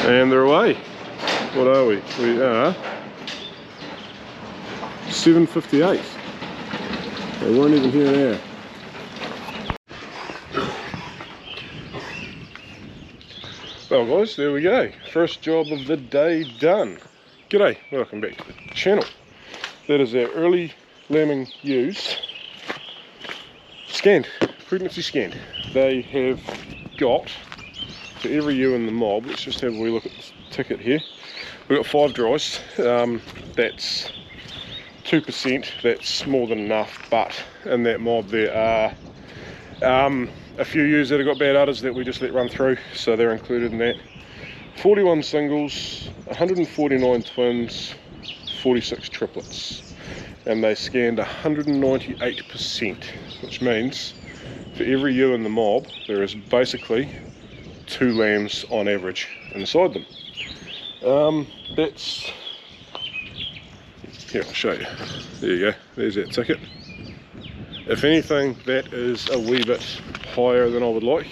And they're away. What are we? We are 7:58. They weren't even here now. Well guys, there we go. First job of the day done. G'day, welcome back to the channel. That is our early lambing ewes. Scanned, pregnancy scanned. They have got, for every ewe in the mob, let's just have a wee look at the ticket here. We've got 5 dries. That's 2%, that's more than enough, but in that mob there are a few ewes that have got bad udders that we just let run through, so they're included in that. 41 singles, 149 twins, 46 triplets, and they scanned 198%, which means for every ewe in the mob there is basically 2 lambs on average inside them. That's, here I'll show you, there you go, there's that ticket. If anything, that is a wee bit higher than I would like.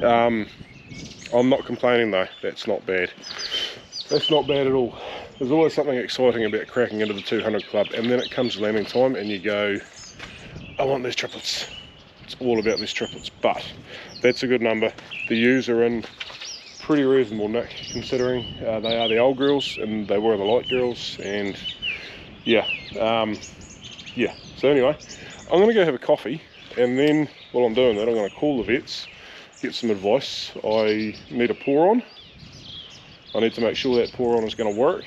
I'm not complaining though, that's not bad. That's not bad at all. There's always something exciting about cracking into the 200 club, and then it comes lambing time and you go, I want these triplets. It's all about these triplets, but that's a good number. The ewes are in pretty reasonable nick, considering they are the old girls and they were the light girls, and yeah. So anyway, I'm going to go have a coffee, and then while I'm doing that I'm going to call the vets, get some advice. I need a pour on. I need to make sure that pour on is going to work,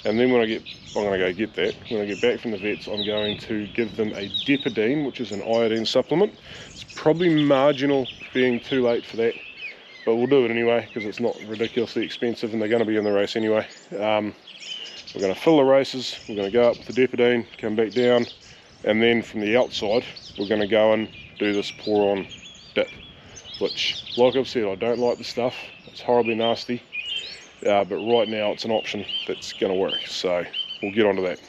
and then I'm going to go get that. When I get back from the vets, I'm going to give them a depidine, which is an iodine supplement. It's probably marginal being too late for that, but we'll do it anyway because it's not ridiculously expensive and they're going to be in the race anyway. We're going to fill the races, we're going to go up with the depidine, come back down, and then from the outside we're going to go and do this pour on dip, which, like I've said, I don't like the stuff. It's horribly nasty, but right now it's an option that's going to work, so we'll get onto that.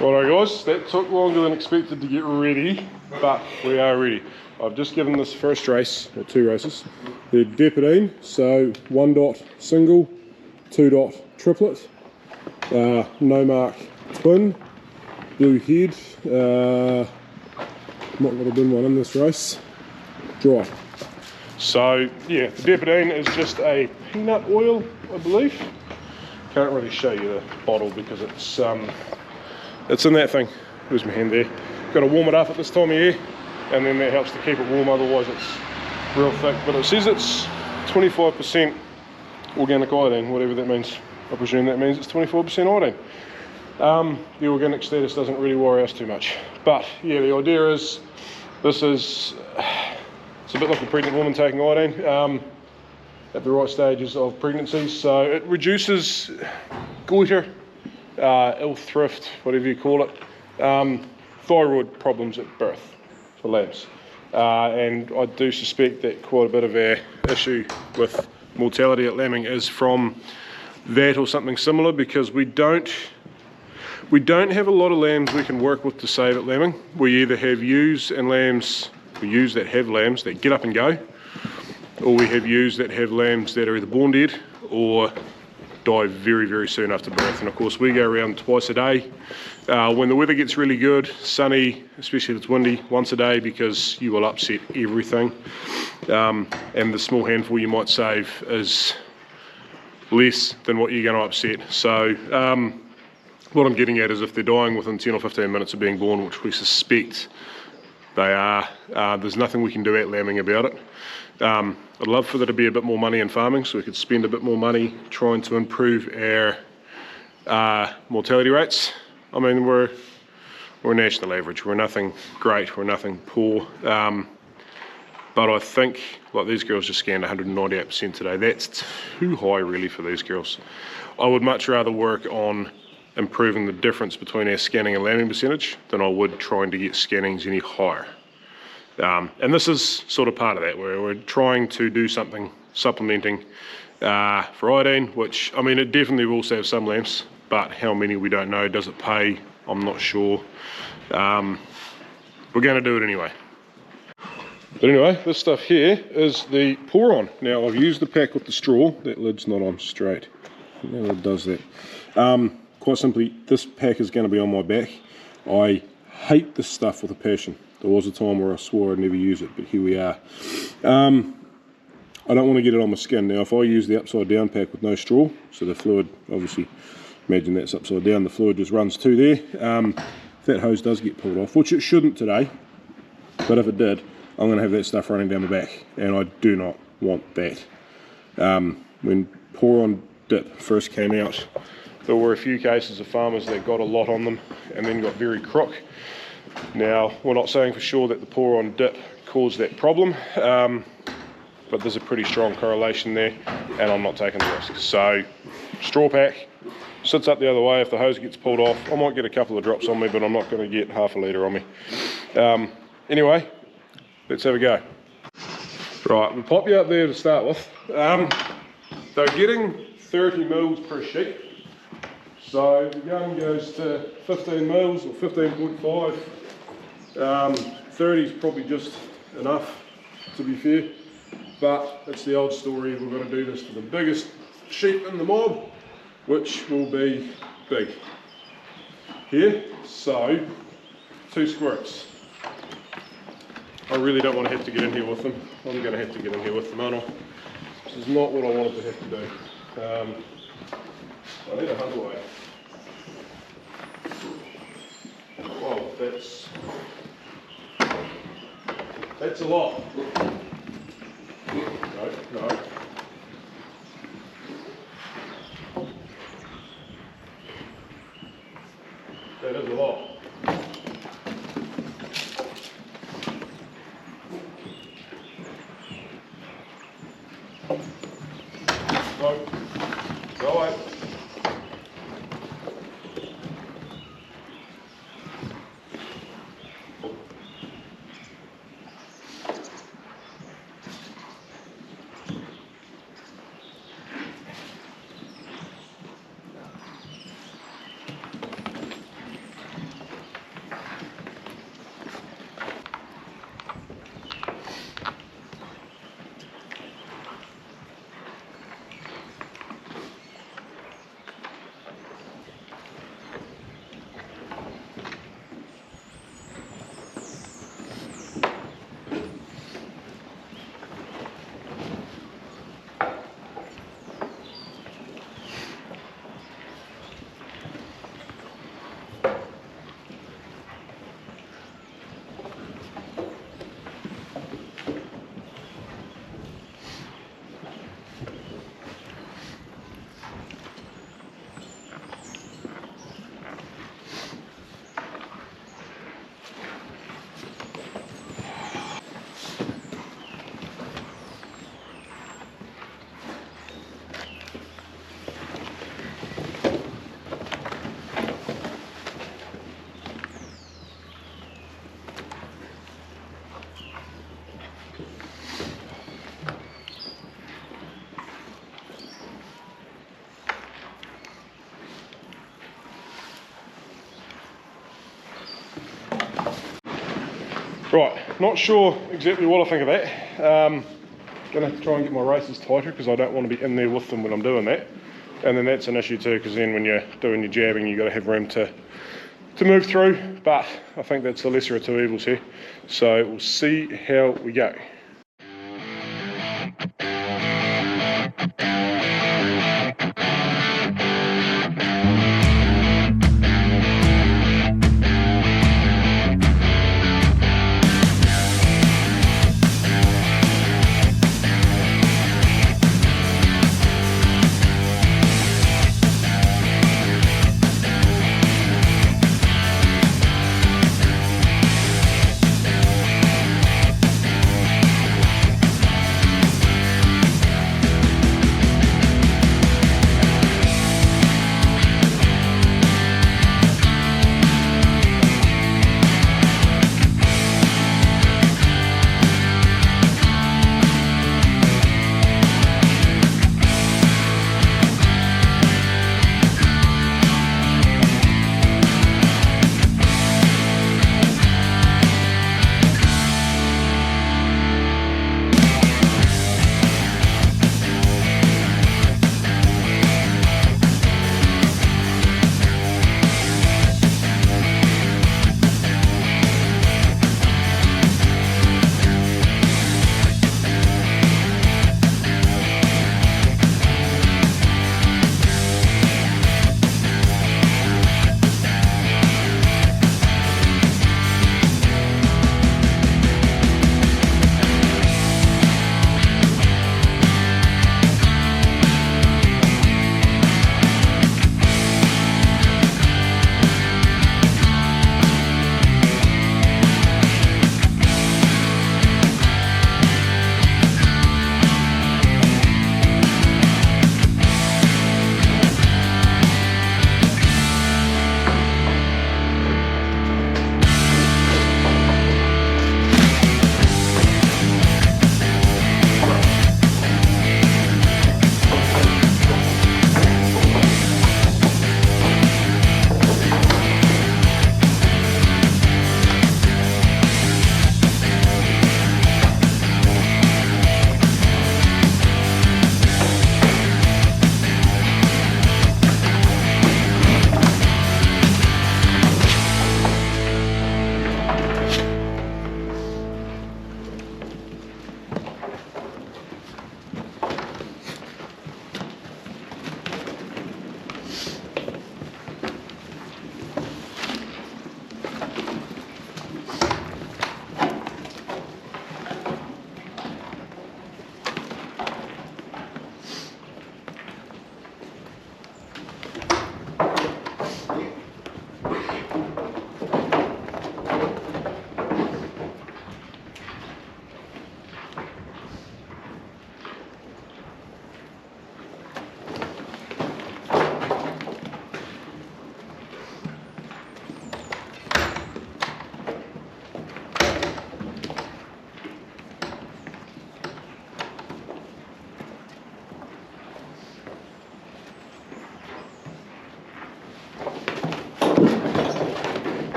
Righto guys, that took longer than expected to get ready, but we are ready. I've just given this first race, or 2 races, the depidine, so 1 dot single, 2 dot triplet, no mark twin, blue head, not going to bin one in this race, dry. So yeah, the depidine is just a peanut oil, I believe. Can't really show you the bottle because it's in that thing. There's my hand there. Got to warm it up at this time of year, and then that helps to keep it warm, otherwise it's real thick. But it says it's 25% organic iodine, whatever that means. I presume that means it's 24% iodine. The organic status doesn't really worry us too much. But yeah, the idea is, it's a bit like a pregnant woman taking iodine at the right stages of pregnancy. So it reduces goiter, ill thrift, whatever you call it, thyroid problems at birth for lambs. And I do suspect that quite a bit of our issue with mortality at lambing is from that or something similar, because we don't have a lot of lambs we can work with to save at lambing. We either have ewes and lambs, ewes that have lambs that get up and go, or we have ewes that have lambs that are either born dead or die very, very soon after birth. And of course we go around twice a day. When the weather gets really good, sunny, especially if it's windy, once a day, because you will upset everything. And the small handful you might save is less than what you're going to upset. So what I'm getting at is, if they're dying within 10 or 15 minutes of being born, which we suspect they are, there's nothing we can do at lambing about it. I'd love for there to be a bit more money in farming, so we could spend a bit more money trying to improve our mortality rates. I mean, we're national average. We're nothing great, we're nothing poor. But I think, like these girls just scanned 198% today. That's too high really for these girls. I would much rather work on improving the difference between our scanning and lambing percentage than I would trying to get scannings any higher. And this is sort of part of that, where we're trying to do something supplementing for iodine, which, I mean, it definitely will save some lambs, but how many we don't know. Does it pay? I'm not sure. We're going to do it anyway. But anyway, this stuff here is the pour-on. Now, I've used the pack with the straw. That lid's not on straight. That lid does that. Quite simply, this pack is going to be on my back. I hate this stuff with a passion. There was a time where I swore I'd never use it, but here we are. I don't want to get it on my skin. Now, if I use the upside down pack with no straw, so the fluid, obviously, imagine that's upside down, the fluid just runs to there. If that hose does get pulled off, which it shouldn't today, but if it did, I'm going to have that stuff running down the back, and I do not want that. When pour-on dip first came out, there were a few cases of farmers that got a lot on them and then got very crook. Now, we're not saying for sure that the pour-on dip caused that problem, but there's a pretty strong correlation there, and I'm not taking the risk. So, straw pack, sits up the other way. If the hose gets pulled off, I might get a couple of drops on me, but I'm not going to get half a litre on me. Anyway, let's have a go. Right, we'll pop you up there to start with. They're getting 30 mils per sheep. So the gun goes to 15 mils or 15.5. 30 is probably just enough, to be fair. But it's the old story, we're going to do this to the biggest sheep in the mob, which will be big. Here, so 2 squirts. I really don't want to have to get in here with them. I'm going to have to get in here with them, aren't I? This is not what I wanted to have to do. I need a hug away. Well, that's a lot. No. That is a lot. No. Go away. Right, not sure exactly what I think of that. Gonna have to try and get my races tighter because I don't want to be in there with them when I'm doing that. And then that's an issue too, because then when you're doing your jabbing, you've got to have room to move through. But I think that's the lesser of two evils here. So we'll see how we go.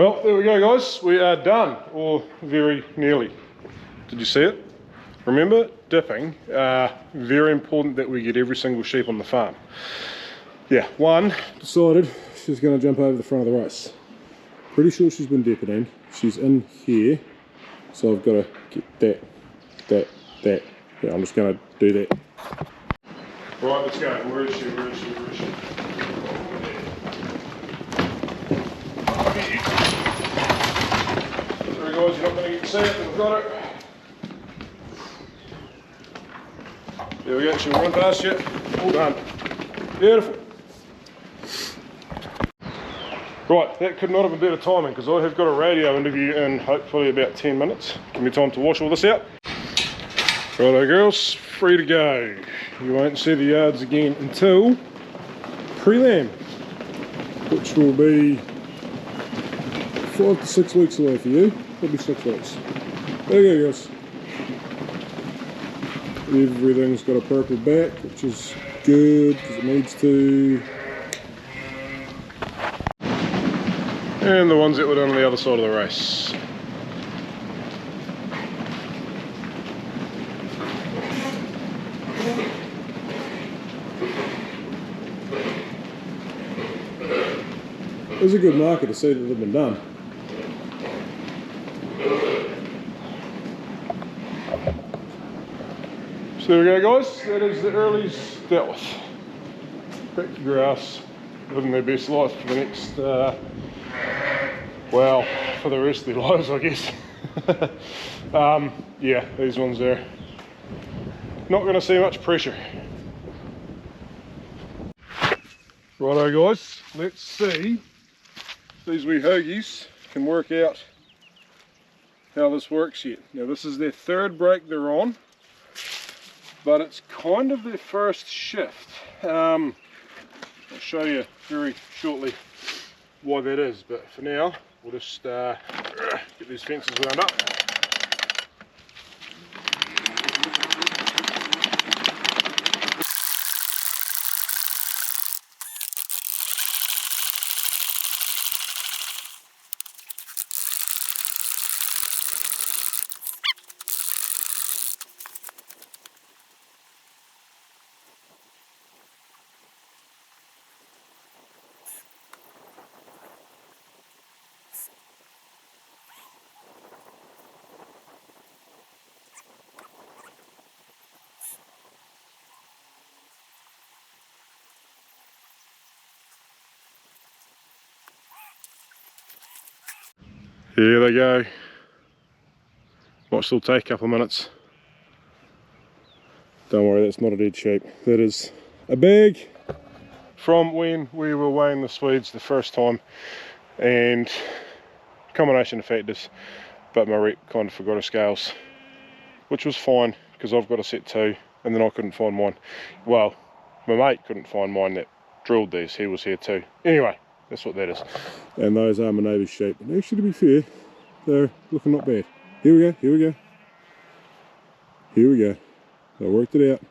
Well, there we go guys, we are done, or very nearly. Did you see it? Remember, dipping, very important that we get every single sheep on the farm. Yeah, one decided she's going to jump over the front of the race. Pretty sure she's been dipping in. She's in here, so I've got to get that. Yeah, I'm just going to do that. Right, let's go. Where is she? Sorry guys, you're not going to get to see it, but we've got it. There we go, she'll run past you. All done. Beautiful. Right, that could not have been better timing because I have got a radio interview in hopefully about 10 minutes. Give me time to wash all this out. Righto girls, free to go. You won't see the yards again until pre-lamb, which will be 5 to 6 weeks away for you. Probably 6 weeks. There you go girls. Everything's got a purple back, which is good because it needs to. And the ones that were done on the other side of the race. It was a good marker to see that they've been done. So there we go guys, that is the Earlies dealt with. Back to grass, living their best life for the next, well, for the rest of their lives I guess. Yeah, these ones there, not going to see much pressure. Righto guys, let's see if these wee hoagies can work out how this works yet. Now this is their third break they're on, but it's kind of their first shift. I'll show you very shortly why that is, but for now we'll just get these fences wound up. Here they go. Might still take a couple of minutes. Don't worry, that's not a dead sheep. That is a bag from when we were weighing the Swedes the first time, and combination of factors, but my rep kind of forgot her scales, which was fine because I've got a set too, and then I couldn't find mine. Well, my mate couldn't find mine that drilled these, he was here too. Anyway, that's what that is. And those are my neighbour's sheep. And actually, to be fair, they're looking not bad. Here we go, here we go. Here we go. I worked it out.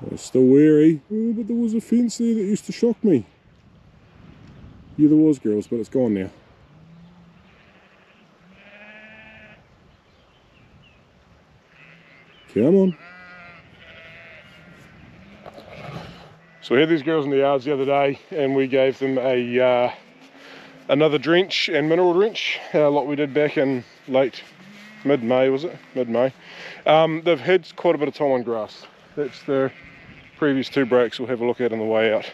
I was still wary. Oh, but there was a fence there that used to shock me. Yeah, there was, girls, but it's gone now. Come on. So we had these girls in the yards the other day, and we gave them a another drench and mineral drench, like we did back in mid-May, was it? Mid-May. They've had quite a bit of time on grass. That's their previous 2 breaks we'll have a look at on the way out.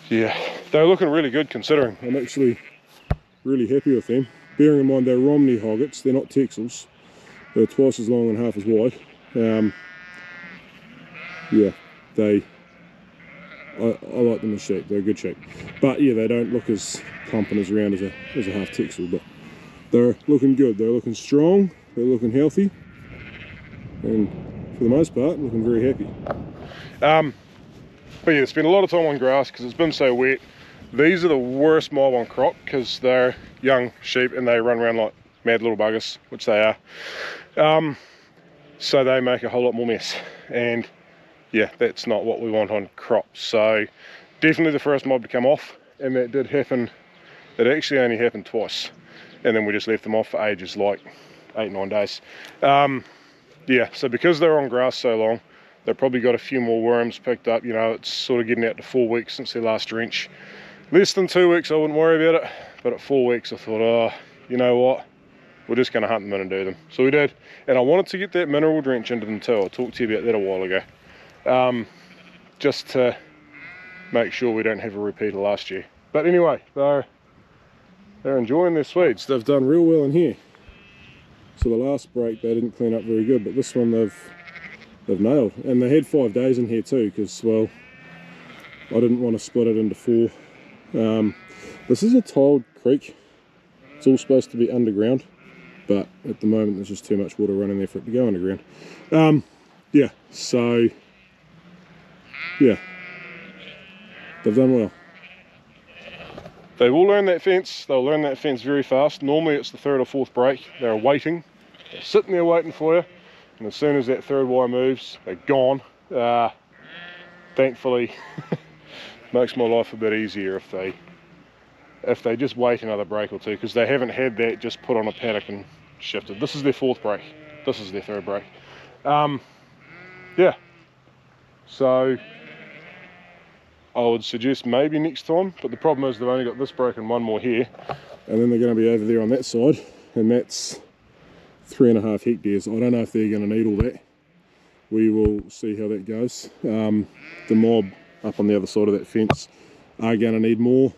Yeah, they're looking really good considering. I'm actually really happy with them. Bearing in mind they're Romney hoggets, they're not Texels. They're twice as long and half as wide. Yeah, I like them as sheep, they're a good sheep. But yeah, they don't look as plump and as round as a half Texel, but they're looking good, they're looking strong, they're looking healthy, and for the most part, looking very happy. But yeah, spent a lot of time on grass because it's been so wet. These are the worst mob on crop because they're young sheep and they run around like mad little buggers, which they are. So they make a whole lot more mess, and yeah, that's not what we want on crop. So definitely the first mob to come off. and that did happen. It actually only happened twice, and then we just left them off for ages, like 8-9 days. Yeah, so because they're on grass so long, they've probably got a few more worms picked up. You know, it's sort of getting out to 4 weeks since their last drench. Less than 2 weeks I wouldn't worry about it, but at 4 weeks I thought, oh, you know what, we're just going to hunt them in and do them. So we did, and I wanted to get that mineral drench into them too. I talked to you about that a while ago, just to make sure we don't have a repeat of last year. But anyway, they're enjoying their Swedes. They've done real well in here. So the last break they didn't clean up very good, but this one they've nailed. And they had 5 days in here too, because, well, I didn't want to split it into 4. This is a tiled creek. It's all supposed to be underground, but at the moment there's just too much water running there for it to go underground. Yeah, so yeah, they've done well. They will learn that fence. They'll learn that fence very fast. Normally it's the 3rd or 4th break. They're waiting. They're sitting there waiting for you. And as soon as that 3rd wire moves, they're gone. Thankfully, makes my life a bit easier if they just wait another break or two, because they haven't had that just put on a paddock and shifted. This is their 4th break. This is their 3rd break. Yeah. So I would suggest maybe next time, but the problem is they've only got this break and one more here, and then they're going to be over there on that side, and that's 3.5 hectares. I don't know if they're going to need all that. We will see how that goes. The mob up on the other side of that fence are going to need more,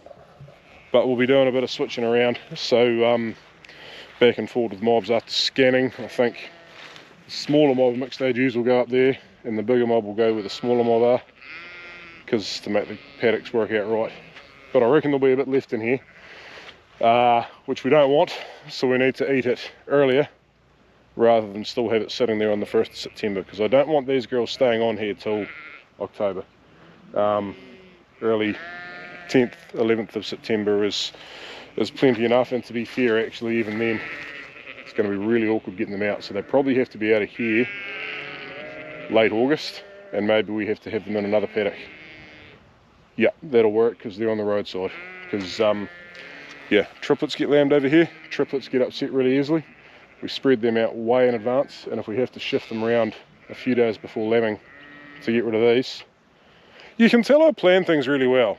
but we'll be doing a bit of switching around, so back and forth with mobs after scanning. I think the smaller mob mixed AGs will go up there, and the bigger mob will go where the smaller mob are, because to make the paddocks work out right. But I reckon there'll be a bit left in here, which we don't want, so we need to eat it earlier rather than still have it sitting there on the 1st of September, because I don't want these girls staying on here till October. Early 10th, 11th of September is plenty enough, and to be fair, actually even then it's going to be really awkward getting them out, so they probably have to be out of here late August, and maybe we have to have them in another paddock. Yeah, that'll work, because they're on the roadside. Because yeah, triplets get lambed over here. Triplets get upset really easily. We spread them out way in advance, and if we have to shift them around a few days before lambing to get rid of these, you can tell I plan things really well.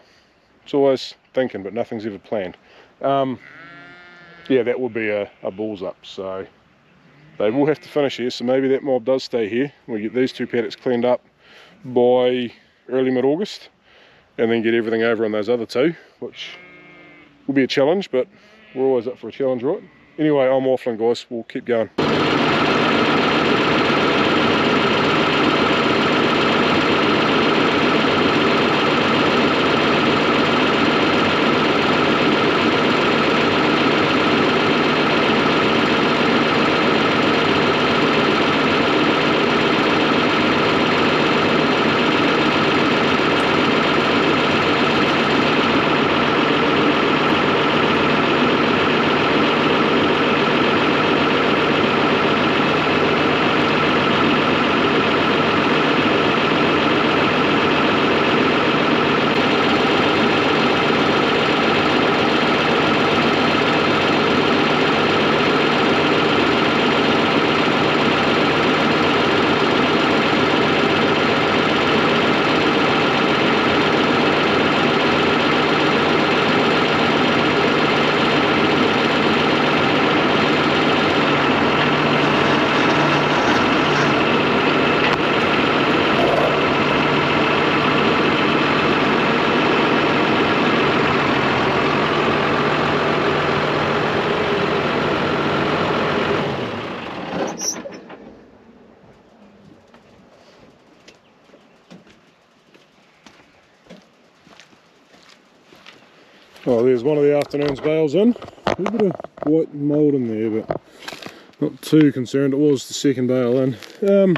It's always thinking, but nothing's ever planned. Yeah, that will be a balls up. So they will have to finish here, so maybe that mob does stay here. We get these 2 paddocks cleaned up by early mid-August, and then get everything over on those other 2, which will be a challenge, but we're always up for a challenge, right? Anyway, I'm waffling, guys. We'll keep going. Oh, there's one of the afternoon's bales in. A bit of white mould in there, but not too concerned. It was the second bale in.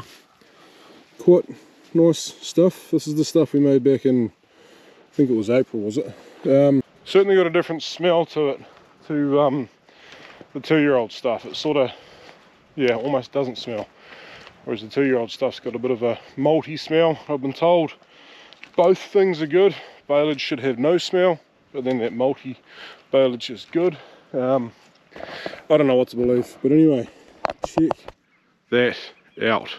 Quite nice stuff. This is the stuff we made back in, I think it was April, was it? Certainly got a different smell to it, to the 2-year-old stuff. It sort of, yeah, almost doesn't smell. Whereas the 2-year-old stuff's got a bit of a malty smell. I've been told both things are good. Baleage should have no smell. but then that multi-baleage is good. I don't know what to believe, but anyway, check that out.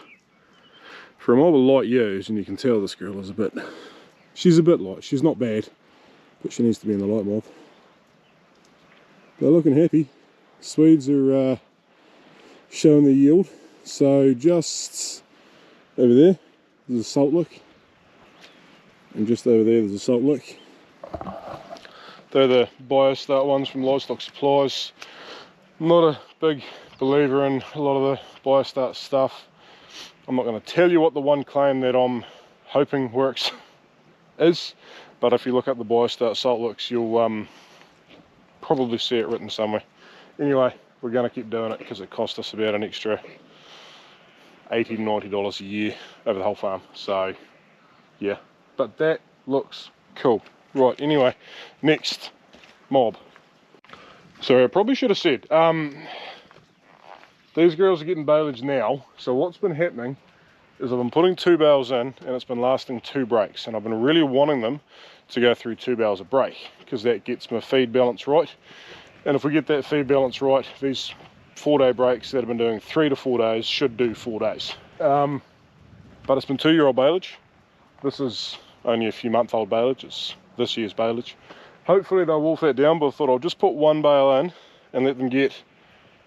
For a mob of light ewes, and you can tell this girl is a bit, she's a bit light, she's not bad, but she needs to be in the light mob. They're looking happy. Swedes are showing their yield. So just over there, there's a salt lick, and just over there, there's a salt lick. They're the BioStart ones from Livestock Supplies. I'm not a big believer in a lot of the BioStart stuff. I'm not going to tell you what the one claim that I'm hoping works is, but if you look up the BioStart salt licks, you'll probably see it written somewhere. Anyway, we're going to keep doing it because it cost us about an extra $80 to $90 a year over the whole farm. So yeah, but that looks cool. Right, anyway, next mob. So I probably should have said, these girls are getting baleage now. So what's been happening is I've been putting 2 bales in, and it's been lasting 2 breaks, and I've been really wanting them to go through 2 bales a break because that gets my feed balance right. And if we get that feed balance right, these 4-day breaks that have been doing 3 to 4 days should do 4 days. But it's been 2-year-old baleage. This is only a few month-old baleage. It's this year's baleage. Hopefully they'll wolf that down, but I thought I'll just put 1 bale in and let them get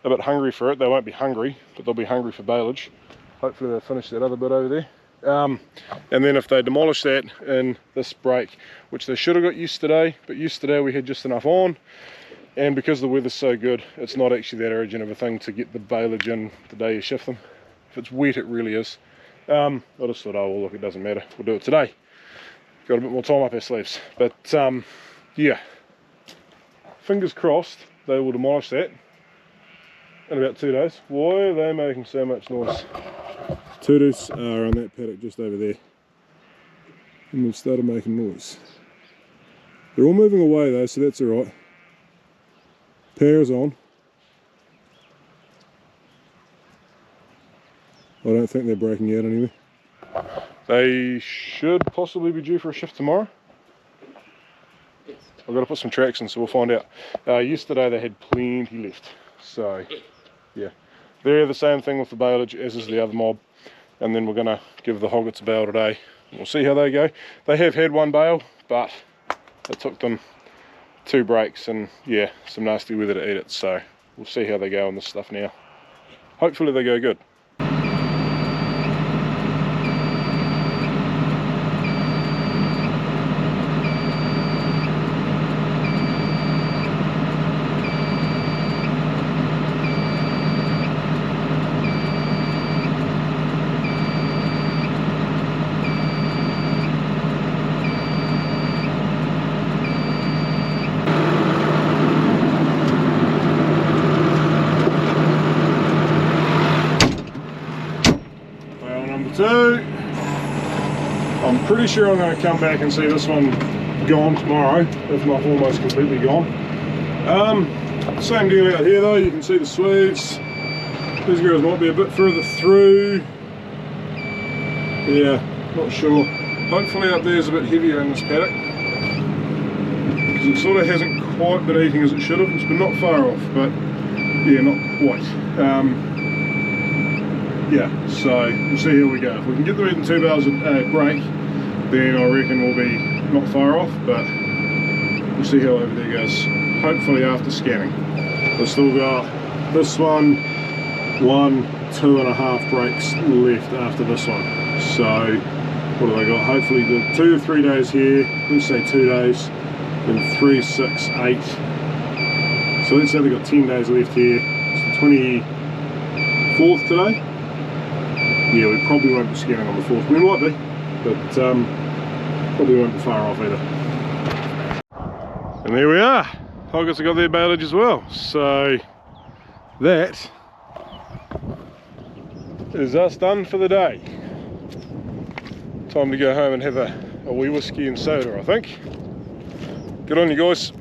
a bit hungry for it. They won't be hungry, but they'll be hungry for baleage. Hopefully they'll finish that other bit over there. And then if they demolish that in this break, which they should have got yesterday, but yesterday we had just enough on, and because the weather's so good, it's not actually that urgent of a thing to get the baleage in the day you shift them. If it's wet, it really is. I just thought, oh well, look, it doesn't matter, we'll do it today. Got a bit more time up our sleeves. But yeah, fingers crossed they will demolish that in about 2 days. Why are they making so much noise? Turtles are on that paddock just over there, and they've started making noise. They're all moving away though, so that's alright. Power's on. I don't think they're breaking out anyway. They should possibly be due for a shift tomorrow. I've got to put some tracks in, so we'll find out. Yesterday they had plenty left, so yeah. They're the same thing with the baleage as is the other mob, and then we're going to give the hoggets a bale today. We'll see how they go. They have had 1 bale, but it took them 2 breaks and yeah, some nasty weather to eat it, so we'll see how they go on this stuff now. Hopefully they go good. I'm pretty sure I'm going to come back and see this one gone tomorrow, if not almost completely gone. Same deal out here though, you can see the Swedes. These girls might be a bit further through. Yeah, not sure. Hopefully up there is a bit heavier in this paddock, because it sort of hasn't quite been eating as it should have. It's been not far off, but yeah, not quite. Yeah, so we'll see how we go. If we can get them eating 2 bales a break, then I reckon we'll be not far off, but we'll see how over there goes. Hopefully after scanning. We've still got this one, 1, 2.5 breaks left after this one. So what have I got? Hopefully the 2 or 3 days here, let's say 2 days, then 3, 6, 8. So let's say they've got 10 days left here. It's the 24th today. Yeah, we probably won't be scanning on the 4th. We might be, but probably won't be far off either. And there we are. Hoggets have got their baleage as well. So that is us done for the day. Time to go home and have a wee whiskey and soda, I think. Good on you guys.